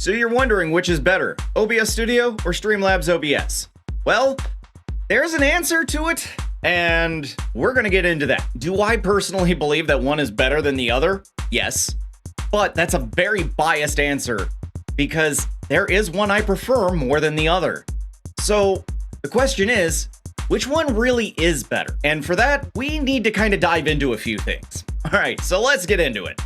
So you're wondering which is better, OBS Studio or Streamlabs OBS? Well, there's an answer to it, and we're gonna get into that. Do I personally believe that one is better than the other? Yes, but that's a very biased answer because there is one I prefer more than the other. So the question is, which one really is better? And for that, we need to kind of dive into a few things. All right, so let's get into it.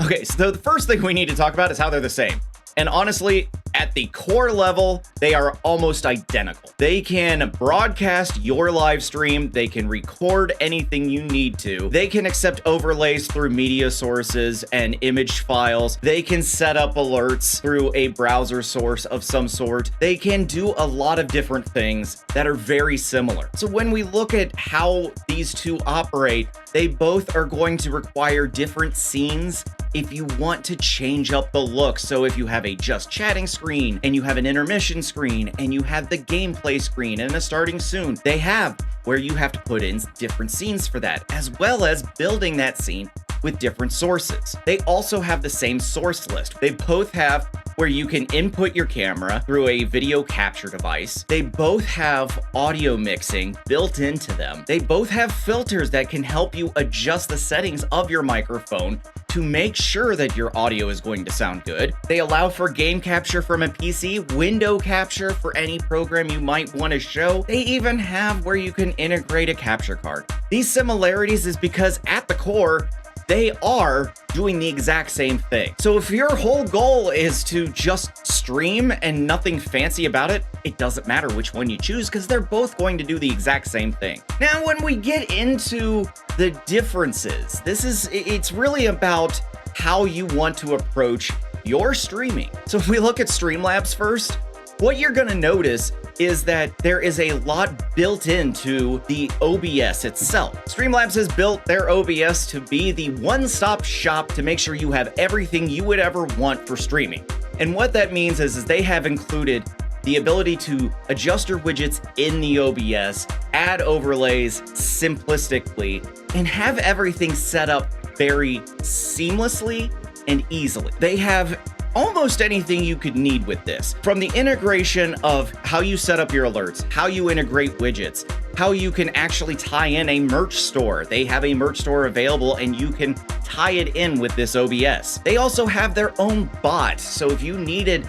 Okay, so the first thing we need to talk about is how they're the same. And honestly, at the core level, they are almost identical. They can broadcast your live stream, they can record anything you need to, they can accept overlays through media sources and image files, they can set up alerts through a browser source of some sort, they can do a lot of different things that are very similar. So when we look at how these two operate, they both are going to require different scenes if you want to change up the look. So if you have a just chatting screen and you have an intermission screen and you have the gameplay screen and a starting soon, they have where you have to put in different scenes for that, as well as building that scene with different sources. They also have the same source list. They both have where you can input your camera through a video capture device. They both have audio mixing built into them. They both have filters that can help you adjust the settings of your microphone to make sure that your audio is going to sound good. They allow for game capture from a PC, window capture for any program you might want to show. They even have where you can integrate a capture card. These similarities is because at the core, they are doing the exact same thing. So if your whole goal is to just stream and nothing fancy about it, it doesn't matter which one you choose because they're both going to do the exact same thing. Now, when we get into the differences, it's really about how you want to approach your streaming. So if we look at Streamlabs first, what you're gonna notice is that there is a lot built into the OBS itself. Streamlabs has built their OBS to be the one-stop shop to make sure you have everything you would ever want for streaming. And what that means is they have included the ability to adjust your widgets in the OBS, add overlays simplistically, and have everything set up very seamlessly and easily. They have almost anything you could need with this, from the integration of how you set up your alerts, how you integrate widgets, how you can actually tie in a merch store. They have a merch store available and you can tie it in with this OBS. They also have their own bot. So if you needed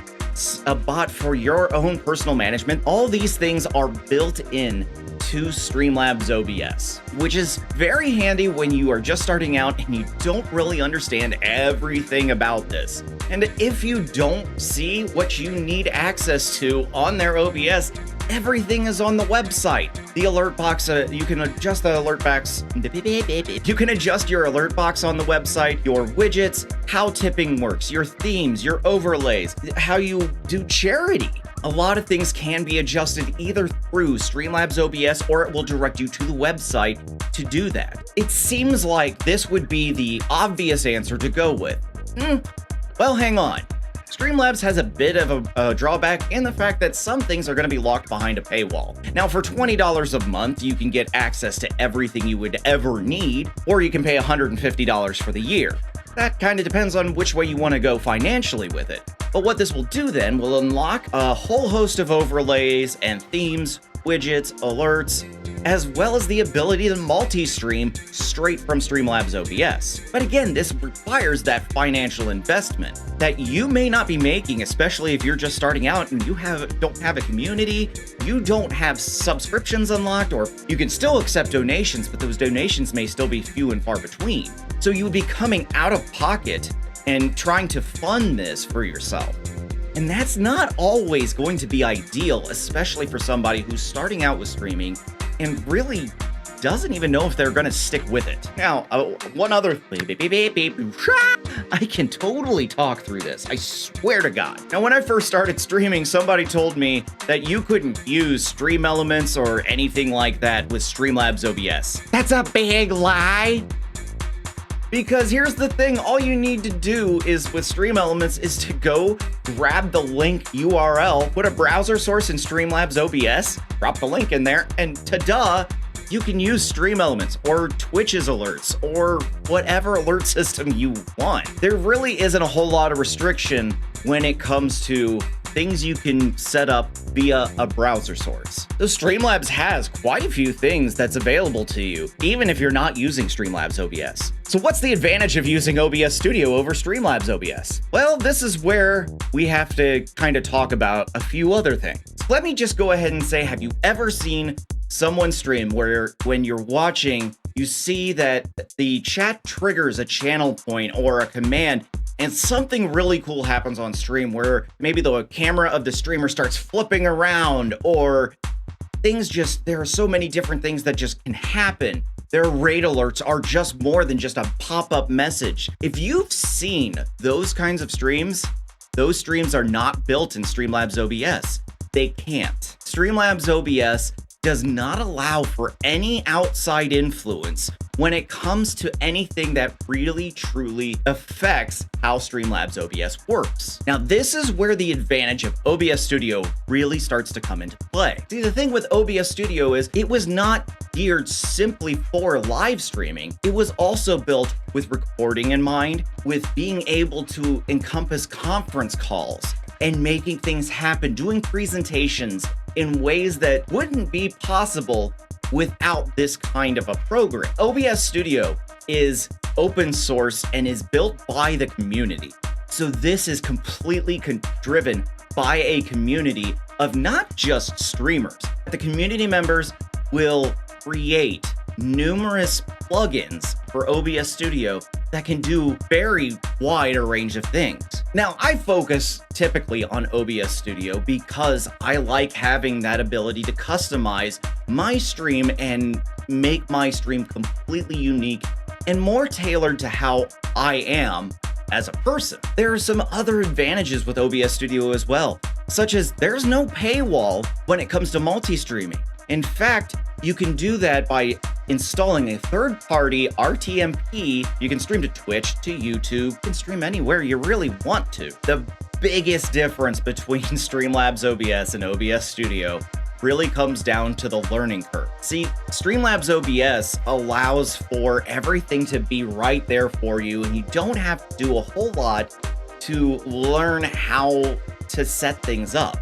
a bot for your own personal management, all these things are built in to Streamlabs OBS, which is very handy when you are just starting out and you don't really understand everything about this. And if you don't see what you need access to on their OBS, everything is on the website. The alert box, you can adjust the alert box. You can adjust your alert box on the website, your widgets, how tipping works, your themes, your overlays, how you do charity. A lot of things can be adjusted either through Streamlabs OBS or it will direct you to the website to do that. It seems like this would be the obvious answer to go with. Well, hang on. Streamlabs has a bit of a drawback in the fact that some things are going to be locked behind a paywall. Now, for $20 a month, you can get access to everything you would ever need, or you can pay $150 for the year. That kind of depends on which way you want to go financially with it. But what this will do then will unlock a whole host of overlays and themes, widgets, alerts, as well as the ability to multi-stream straight from Streamlabs OBS. But again, this requires that financial investment that you may not be making, especially if you're just starting out and you don't have a community, you don't have subscriptions unlocked, or you can still accept donations, but those donations may still be few and far between. So you would be coming out of pocket and trying to fund this for yourself. And that's not always going to be ideal, especially for somebody who's starting out with streaming and really doesn't even know if they're gonna stick with it. Now, one other thing, I can totally talk through this, I swear to God. Now, when I first started streaming, somebody told me that you couldn't use Stream Elements or anything like that with Streamlabs OBS. That's a big lie. Because here's the thing, all you need to do is with Stream Elements is to go grab the link URL, put a browser source in Streamlabs OBS, drop the link in there, and ta-da, You can use Stream Elements or Twitch's alerts or whatever alert system you want. There really isn't a whole lot of restriction when it comes to things you can set up via a browser source. So Streamlabs has quite a few things that's available to you, even if you're not using Streamlabs OBS. So what's the advantage of using OBS Studio over Streamlabs OBS? Well, this is where we have to kind of talk about a few other things. Let me just go ahead and say, have you ever seen someone stream where when you're watching, you see that the chat triggers a channel point or a command and something really cool happens on stream where maybe the camera of the streamer starts flipping around, or things just, there are so many different things that just can happen. Their raid alerts are just more than just a pop-up message. If you've seen those kinds of streams, those streams are not built in Streamlabs OBS. They can't. Streamlabs OBS does not allow for any outside influence when it comes to anything that really truly affects how Streamlabs OBS works. Now, this is where the advantage of OBS Studio really starts to come into play. See, the thing with OBS Studio is it was not geared simply for live streaming. It was also built with recording in mind, with being able to encompass conference calls and making things happen, doing presentations in ways that wouldn't be possible without this kind of a program. OBS Studio is open source and is built by the community. So this is completely driven by a community of not just streamers. The community members will create numerous plugins for OBS Studio that can do very wide a range of things. Now, I focus typically on OBS Studio because I like having that ability to customize my stream and make my stream completely unique and more tailored to how I am as a person. There are some other advantages with OBS Studio as well, such as there's no paywall when it comes to multi-streaming. In fact, you can do that by installing a third-party RTMP. You can stream to Twitch, to YouTube, you can stream anywhere you really want to. The biggest difference between Streamlabs OBS and OBS Studio really comes down to the learning curve. See, Streamlabs OBS allows for everything to be right there for you, and you don't have to do a whole lot to learn how to set things up.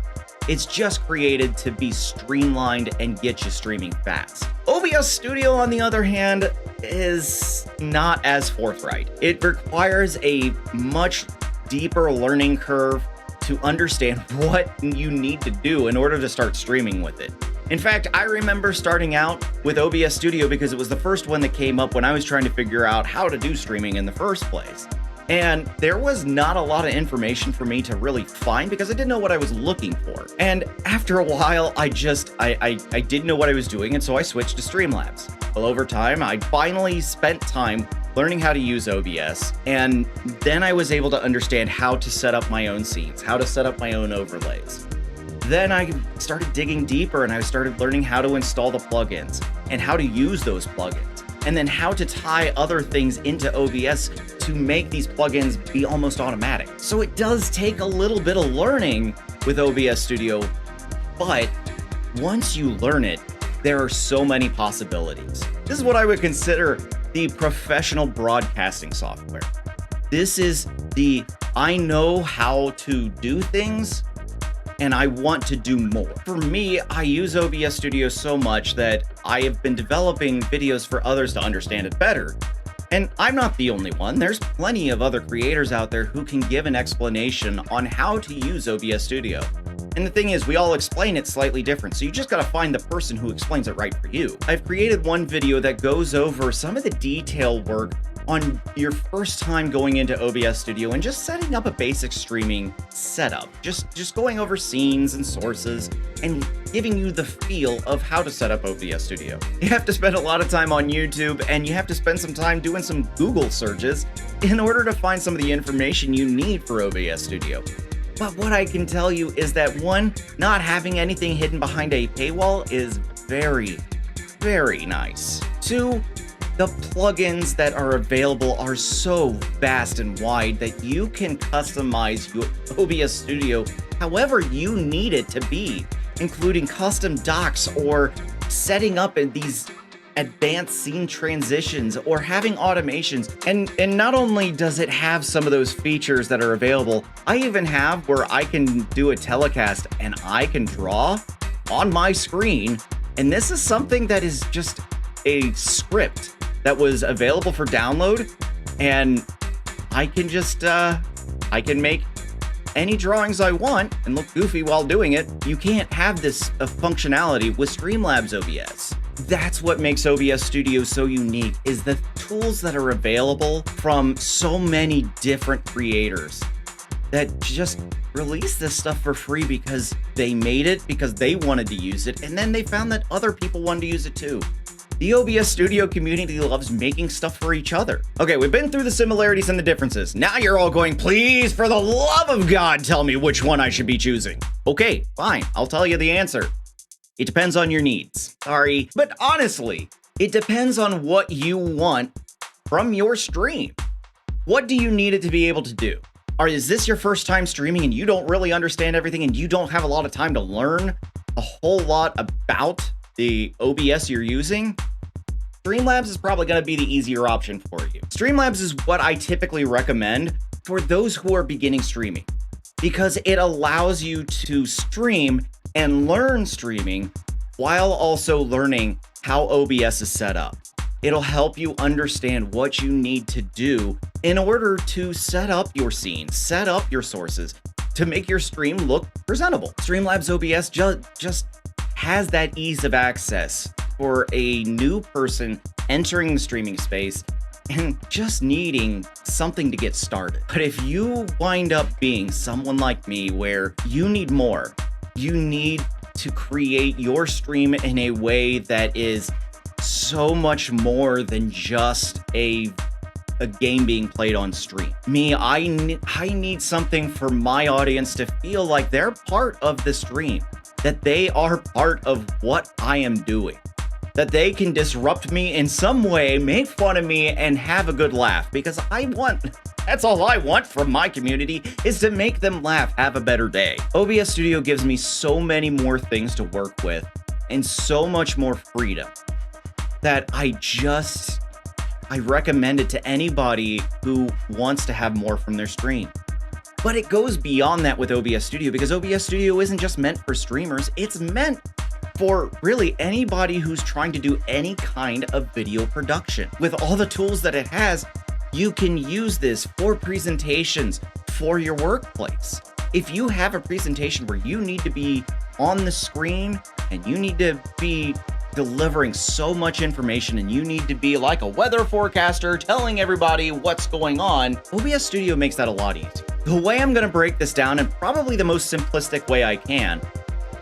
It's just created to be streamlined and get you streaming fast. OBS Studio, on the other hand, is not as forthright. It requires a much deeper learning curve to understand what you need to do in order to start streaming with it. In fact, I remember starting out with OBS Studio because it was the first one that came up when I was trying to figure out how to do streaming in the first place. And there was not a lot of information for me to really find because I didn't know what I was looking for. And after a while, I didn't know what I was doing, and so I switched to Streamlabs. Well, over time, I finally spent time learning how to use OBS, and then I was able to understand how to set up my own scenes, how to set up my own overlays. Then I started digging deeper and I started learning how to install the plugins and how to use those plugins, and then how to tie other things into OBS to make these plugins be almost automatic. So it does take a little bit of learning with OBS Studio, but once you learn it, there are so many possibilities. This is what I would consider the professional broadcasting software. This is the, I know how to do things and I want to do more. For me, I use OBS Studio so much that I have been developing videos for others to understand it better. And I'm not the only one. There's plenty of other creators out there who can give an explanation on how to use OBS Studio. And the thing is, we all explain it slightly different, so you just gotta find the person who explains it right for you. I've created one video that goes over some of the detail work on your first time going into OBS Studio and just setting up a basic streaming setup. Just going over scenes and sources and giving you the feel of how to set up OBS Studio. You have to spend a lot of time on YouTube, and you have to spend some time doing some Google searches in order to find some of the information you need for OBS Studio. But what I can tell you is that one, not having anything hidden behind a paywall is very, very nice. Two, the plugins that are available are so vast and wide that you can customize your OBS Studio however you need it to be, including custom docks or setting up in these advanced scene transitions or having automations. And not only does it have some of those features that are available, I even have where I can do a telecast and I can draw on my screen. And this is something that is just a script that was available for download, and I can just I can make any drawings I want and look goofy while doing it. You can't have this functionality with Streamlabs OBS. That's what makes OBS Studio so unique, is the tools that are available from so many different creators that just release this stuff for free because they made it, because they wanted to use it, and then they found that other people wanted to use it too. The OBS Studio community loves making stuff for each other. Okay, we've been through the similarities and the differences. Now you're all going, please, for the love of God, tell me which one I should be choosing. Okay, fine, I'll tell you the answer. It depends on your needs. Sorry, but honestly, it depends on what you want from your stream. What do you need it to be able to do? Or is this your first time streaming and you don't really understand everything and you don't have a lot of time to learn a whole lot about the OBS you're using? Streamlabs is probably going to be the easier option for you. Streamlabs is what I typically recommend for those who are beginning streaming, because it allows you to stream and learn streaming while also learning how OBS is set up. It'll help you understand what you need to do in order to set up your scene, set up your sources to make your stream look presentable. Streamlabs OBS just has that ease of access for a new person entering the streaming space and just needing something to get started. But if you wind up being someone like me where you need more, you need to create your stream in a way that is so much more than just a game being played on stream. I need something for my audience to feel like they're part of the stream, that they are part of what I am doing, that they can disrupt me in some way, make fun of me, and have a good laugh, because that's all I want from my community, is to make them laugh, have a better day. OBS Studio gives me so many more things to work with and so much more freedom that I recommend it to anybody who wants to have more from their stream. But it goes beyond that with OBS Studio, because OBS Studio isn't just meant for streamers, it's meant for really anybody who's trying to do any kind of video production. With all the tools that it has, you can use this for presentations for your workplace. If you have a presentation where you need to be on the screen and you need to be delivering so much information and you need to be like a weather forecaster telling everybody what's going on, OBS Studio makes that a lot easier. The way I'm going to break this down, and probably the most simplistic way I can,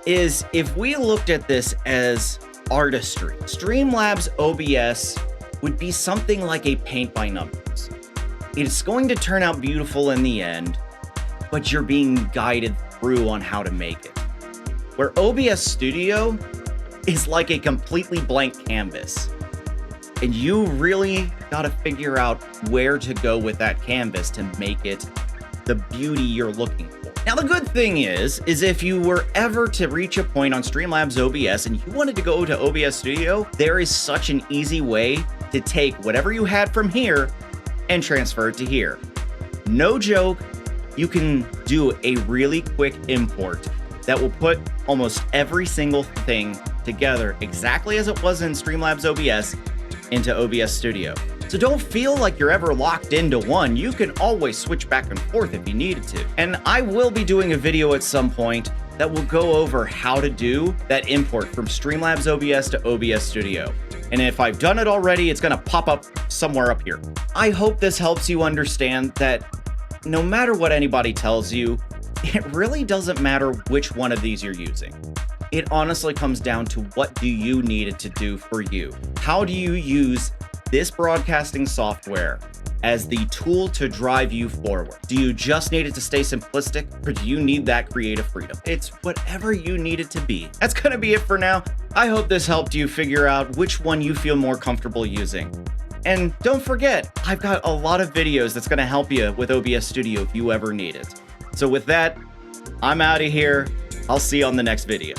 is if we looked at this as artistry. Streamlabs OBS would be something like a paint by numbers. It's going to turn out beautiful in the end, but you're being guided through on how to make it. Where OBS Studio is like a completely blank canvas, and you really got to figure out where to go with that canvas to make it the beauty you're looking for. Now, the good thing is if you were ever to reach a point on Streamlabs OBS and you wanted to go to OBS Studio, there is such an easy way to take whatever you had from here and transfer it to here. No joke, you can do a really quick import that will put almost every single thing together exactly as it was in Streamlabs OBS into OBS Studio. So don't feel like you're ever locked into one. You can always switch back and forth if you needed to. And I will be doing a video at some point that will go over how to do that import from Streamlabs OBS to OBS Studio. And if I've done it already, it's gonna pop up somewhere up here. I hope this helps you understand that no matter what anybody tells you, it really doesn't matter which one of these you're using. It honestly comes down to what do you need it to do for you? How do you use this broadcasting software as the tool to drive you forward? Do you just need it to stay simplistic, or do you need that creative freedom? It's whatever you need it to be. That's gonna be it for now. I hope this helped you figure out which one you feel more comfortable using. And don't forget, I've got a lot of videos that's gonna help you with OBS Studio if you ever need it. So with that, I'm out of here. I'll see you on the next video.